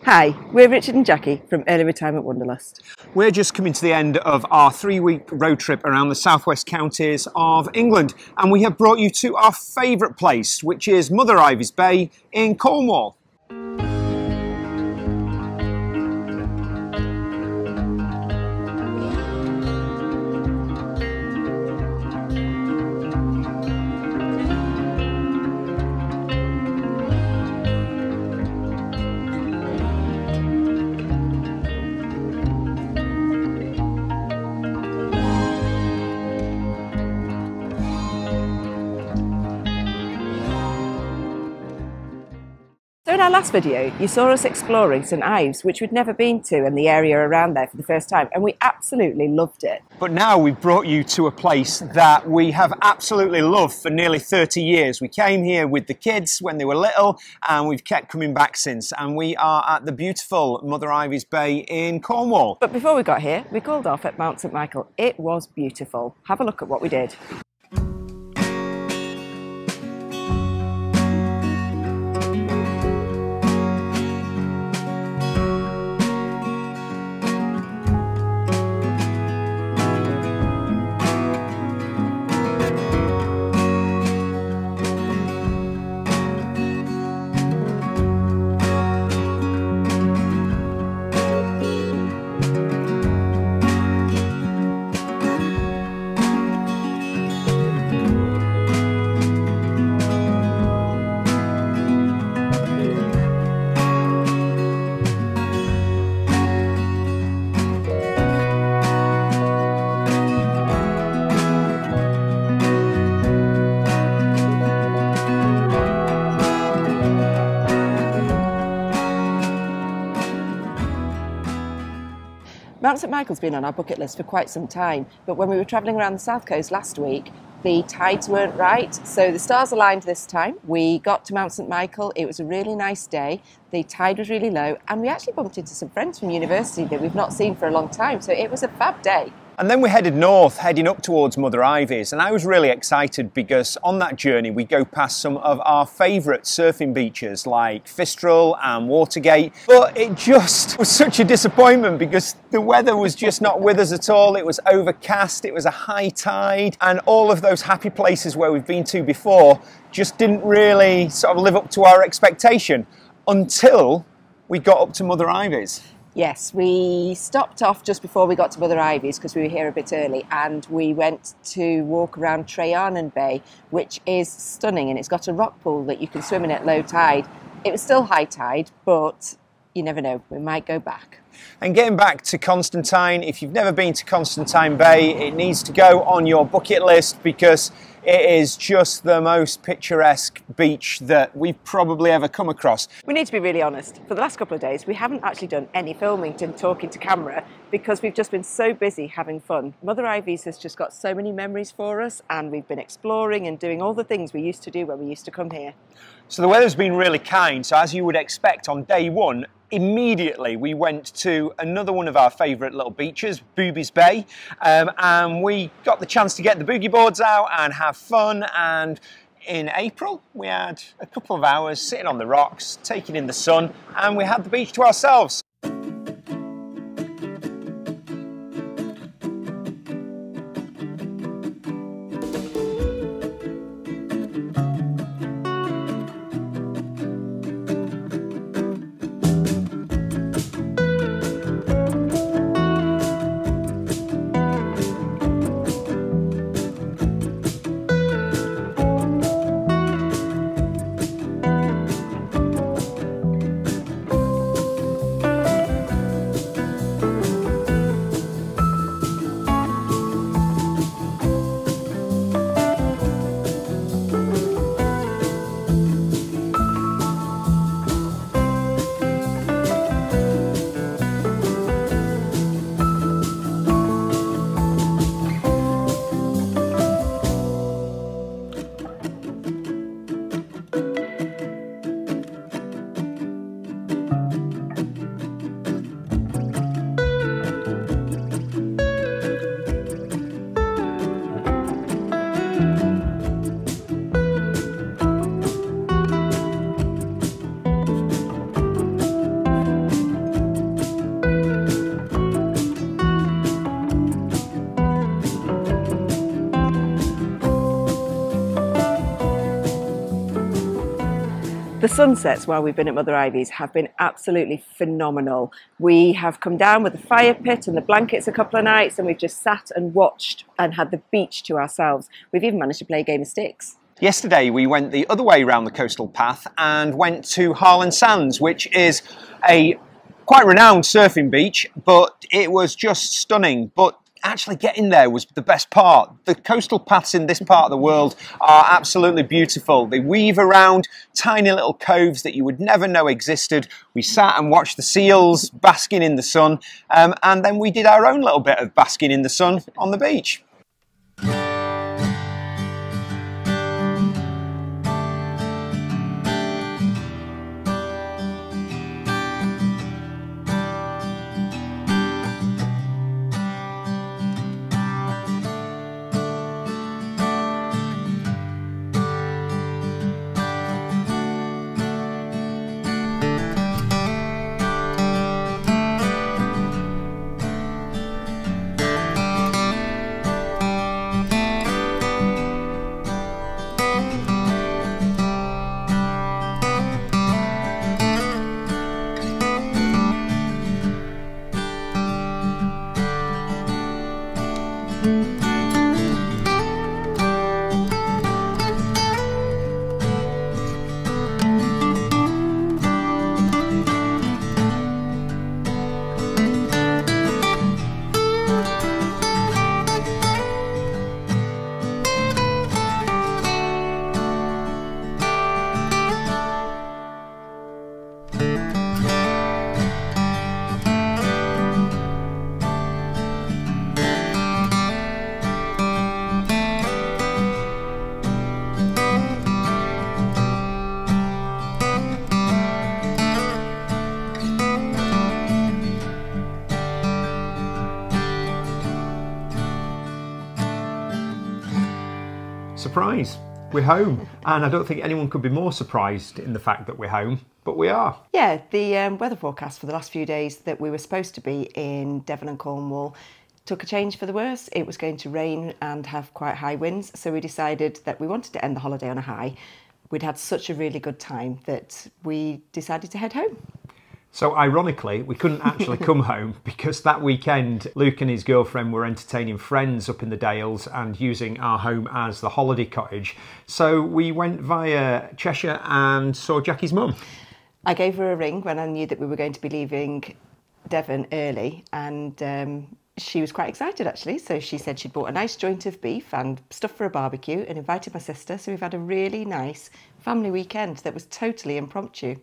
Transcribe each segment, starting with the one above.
Hi, we're Richard and Jackie from Early Retirement Wanderlust. We're just coming to the end of our 3-week road trip around the southwest counties of England, and we have brought you to our favourite place, which is Mother Ivey's Bay in Cornwall. So in our last video, you saw us exploring St Ives, which we'd never been to, and the area around there for the first time, and we absolutely loved it. But now we've brought you to a place that we have absolutely loved for nearly 30 years. We came here with the kids when they were little, and we've kept coming back since, and we are at the beautiful Mother Ivey's Bay in Cornwall. But before we got here, we called off at Mount St Michael. It was beautiful. Have a look at what we did. Mount St Michael's been on our bucket list for quite some time, but when we were travelling around the south coast last week, the tides weren't right, so the stars aligned this time. We got to Mount St Michael, it was a really nice day, the tide was really low, and we actually bumped into some friends from university that we've not seen for a long time, so it was a fab day. And then we headed north, heading up towards Mother Ivey's, and I was really excited because on that journey we go past some of our favourite surfing beaches like Fistral and Watergate, but it just was such a disappointment because the weather was just not with us at all. It was overcast, it was a high tide, and all of those happy places where we've been to before just didn't really sort of live up to our expectation until we got up to Mother Ivey's. Yes, we stopped off just before we got to Mother Ivey's because we were here a bit early, and we went to walk around Harlyn Bay, which is stunning, and it's got a rock pool that you can swim in at low tide. It was still high tide, but you never know, we might go back. And getting back to Constantine, if you've never been to Constantine Bay, it needs to go on your bucket list because it is just the most picturesque beach that we've probably ever come across. We need to be really honest. For the last couple of days, we haven't actually done any filming and talking to camera because we've just been so busy having fun. Mother Ivey's has just got so many memories for us, and we've been exploring and doing all the things we used to do when we used to come here. So the weather's been really kind, so as you would expect on day one, immediately we went to another one of our favourite little beaches, Booby's Bay, and we got the chance to get the boogie boards out and have fun. And in April we had a couple of hours sitting on the rocks, taking in the sun, and we had the beach to ourselves. The sunsets while we've been at Mother Ivey's have been absolutely phenomenal. We have come down with the fire pit and the blankets a couple of nights, and we've just sat and watched and had the beach to ourselves. We've even managed to play a game of sticks. Yesterday we went the other way around the coastal path and went to Harlyn Sands, which is a quite renowned surfing beach, but it was just stunning. But actually getting there was the best part. The coastal paths in this part of the world are absolutely beautiful. They weave around tiny little coves that you would never know existed. We sat and watched the seals basking in the sun, and then we did our own little bit of basking in the sun on the beach. Surprise! We're home, and I don't think anyone could be more surprised in the fact that we're home, but we are. Yeah, the weather forecast for the last few days that we were supposed to be in Devon and Cornwall took a change for the worse. It was going to rain and have quite high winds, so we decided that we wanted to end the holiday on a high. We'd had such a really good time that we decided to head home. So ironically, we couldn't actually come home because that weekend Luke and his girlfriend were entertaining friends up in the Dales and using our home as the holiday cottage. So we went via Cheshire and saw Jackie's mum. I gave her a ring when I knew that we were going to be leaving Devon early, and she was quite excited actually. So she said she'd bought a nice joint of beef and stuff for a barbecue and invited my sister. So we've had a really nice family weekend that was totally impromptu.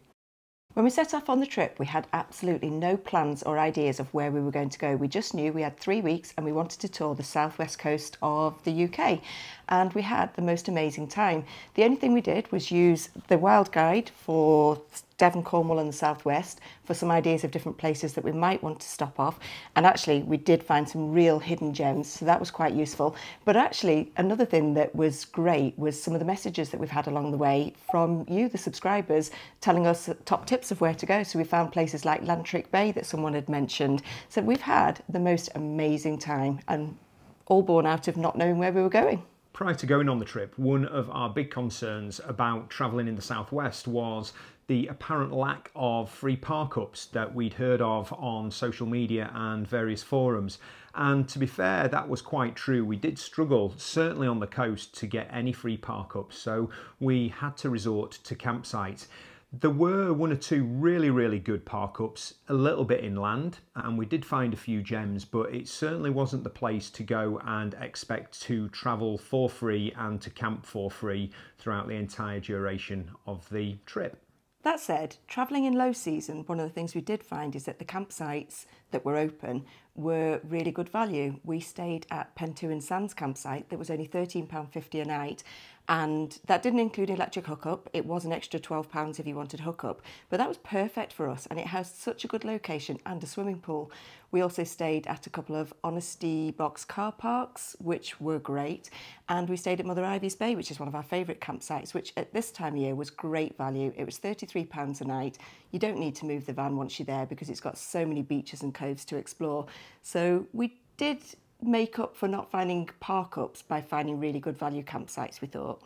When we set off on the trip, we had absolutely no plans or ideas of where we were going to go. We just knew we had 3 weeks and we wanted to tour the southwest coast of the UK. And we had the most amazing time. The only thing we did was use the Wild Guide for Devon, Cornwall and the southwest for some ideas of different places that we might want to stop off. And actually we did find some real hidden gems, so that was quite useful. But actually another thing that was great was some of the messages that we've had along the way from you, the subscribers, telling us top tips of where to go. So we found places like Lantrick Bay that someone had mentioned. So we've had the most amazing time, and all born out of not knowing where we were going. Prior to going on the trip, one of our big concerns about travelling in the southwest was the apparent lack of free park-ups that we'd heard of on social media and various forums. And to be fair, that was quite true. We did struggle, certainly on the coast, to get any free park-ups, so we had to resort to campsites. There were one or two really good park-ups, a little bit inland, and we did find a few gems, but it certainly wasn't the place to go and expect to travel for free and to camp for free throughout the entire duration of the trip. That said, travelling in low season, one of the things we did find is that the campsites that were open were really good value. We stayed at Pentuin Sands campsite that was only £13.50 a night, and that didn't include electric hookup. It was an extra £12 if you wanted hookup, but that was perfect for us, and it has such a good location and a swimming pool. We also stayed at a couple of Honesty Box car parks, which were great, and we stayed at Mother Ivey's Bay, which is one of our favourite campsites, which at this time of year was great value. It was £33 a night. You don't need to move the van once you're there because it's got so many beaches and coves to explore. So we did make up for not finding park-ups by finding really good value campsites, we thought.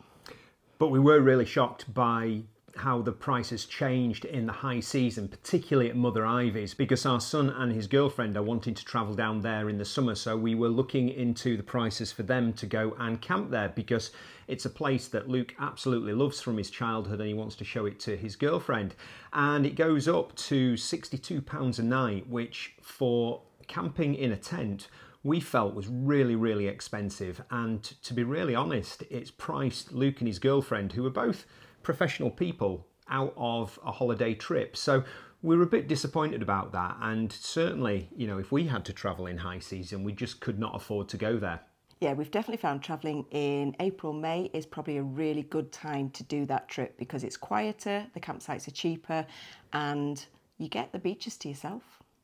But we were really shocked by how the price has changed in the high season, particularly at Mother Ivey's, because our son and his girlfriend are wanting to travel down there in the summer. So we were looking into the prices for them to go and camp there, because it's a place that Luke absolutely loves from his childhood and he wants to show it to his girlfriend. And it goes up to £62 a night, which for camping in a tent we felt was really, really expensive. And to be really honest, it's priced Luke and his girlfriend, who are both professional people, out of a holiday trip. So we were a bit disappointed about that. And certainly, you know, if we had to travel in high season, we just could not afford to go there. Yeah, we've definitely found travelling in April, May is probably a really good time to do that trip, because it's quieter, the campsites are cheaper, and you get the beaches to yourself.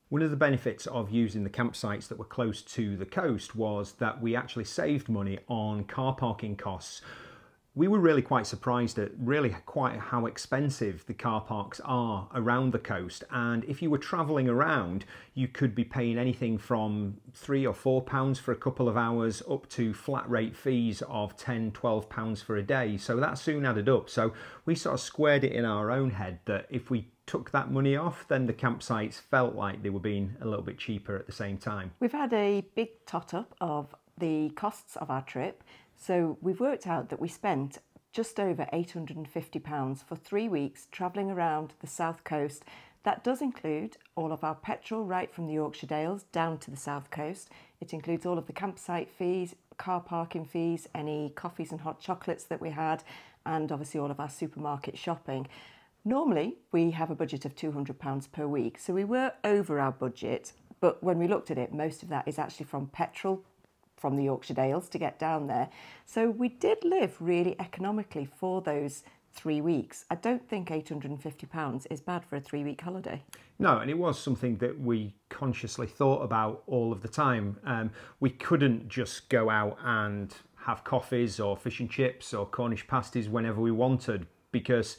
One of the benefits of using the campsites that were close to the coast was that we actually saved money on car parking costs. We were really quite surprised at really quite how expensive the car parks are around the coast. And if you were travelling around, you could be paying anything from £3 or £4 for a couple of hours up to flat rate fees of £10, £12 for a day. So that soon added up. So we sort of squared it in our own head that if we took that money off, then the campsites felt like they were being a little bit cheaper at the same time. We've had a big tot up of the costs of our trip. So we've worked out that we spent just over £850 for 3 weeks travelling around the south coast. That does include all of our petrol right from the Yorkshire Dales down to the south coast. It includes all of the campsite fees, car parking fees, any coffees and hot chocolates that we had, and obviously all of our supermarket shopping. Normally, we have a budget of £200 per week, so we were over our budget, but when we looked at it, most of that is actually from petrol from the Yorkshire Dales to get down there. So we did live really economically for those 3 weeks. I don't think £850 is bad for a 3-week holiday. No, and it was something that we consciously thought about all of the time. We couldn't just go out and have coffees or fish and chips or Cornish pasties whenever we wanted, because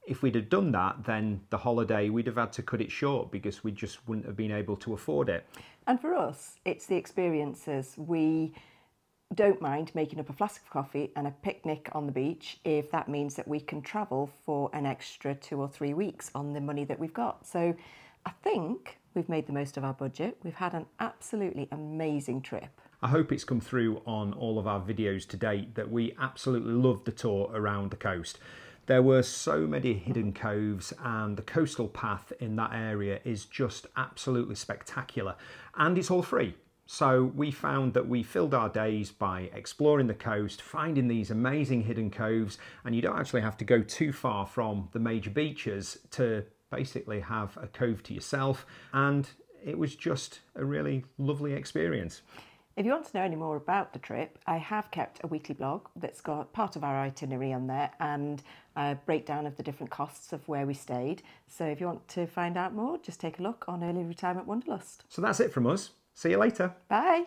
if we'd have done that, then the holiday, we'd have had to cut it short because we just wouldn't have been able to afford it. And for us, it's the experiences. We don't mind making up a flask of coffee and a picnic on the beach if that means that we can travel for an extra 2 or 3 weeks on the money that we've got. So I think we've made the most of our budget. We've had an absolutely amazing trip. I hope it's come through on all of our videos to date that we absolutely loved the tour around the coast. There were so many hidden coves, and the coastal path in that area is just absolutely spectacular, and it's all free. So we found that we filled our days by exploring the coast, finding these amazing hidden coves, and you don't actually have to go too far from the major beaches to basically have a cove to yourself, and it was just a really lovely experience. If you want to know any more about the trip, I have kept a weekly blog that's got part of our itinerary on there and a breakdown of the different costs of where we stayed. So if you want to find out more, just take a look on Early Retirement Wanderlust. So that's it from us. See you later. Bye.